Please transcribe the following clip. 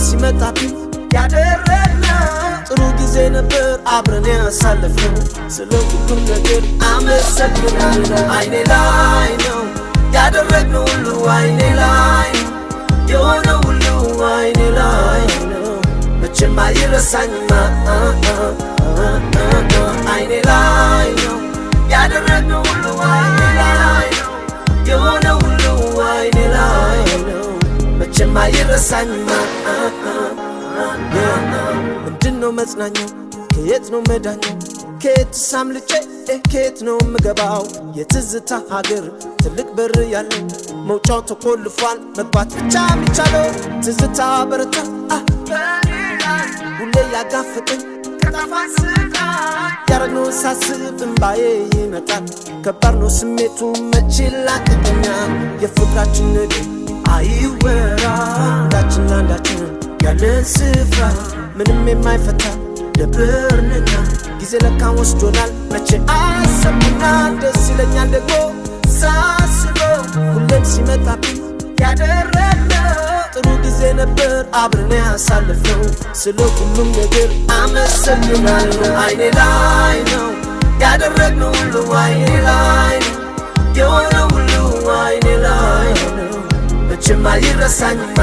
ሲመጣብኝ ያደረግነው ጥሩ ጊዜ ነበር አብረን ያሳለፍነው ስለ ሁሉም ነገር አመሰግናለሁ አይኔ ላይ ነው ያደረግነው ሁሉ አይኔ ላይ የሆነው ሁሉ አይኔ ላይ ነው መቼም አይረሳኝም አይኔ ላይ ነው ያደረግነው ሁሉ አይኔ ላይ ነው የሆነው ሁሉ አይኔ ላይ ነው መቼም አይረሳኝም ምንድነው መጽናኛው ከየት ነው መዳኛው ከየት ሳምልጬ ከየት ነው ምገባው የትዝታ ሀገር ትልቅ በር ያለው መውጫው ተቆልፏል መግባት ብቻ የሚቻለው ትዝታ በረታ ሁሌ ያጋፈጠኝ ከጠፋስቃ ያረግነው ሳስብ እንባዬ ይመጣል ከባድ ነው ስሜቱ መቼ ላቀቀኛ የፍቅራችን ነገር አይወራ አንዳችን ለአንዳችን ያለን ስፍራ ምንም የማይፈታ ደብርንና ጊዜ ለካ ወስዶናል መቼ አሰብና ደስ ይለኛል ደግሞ ሳስበው ሁሌም ሲመጣብኝ ያደረግነው ጥሩ ጊዜ ነበር አብረን ያሳለፍነው ስለ ሁሉም ነገር አመሰግናለሁ አይኔ ላይ ነው ያደረግነው ሁሉ አይኔ ላይ ነው የሆነው ሁሉ አይኔ ላይ ነው መቼም አይረሳኝም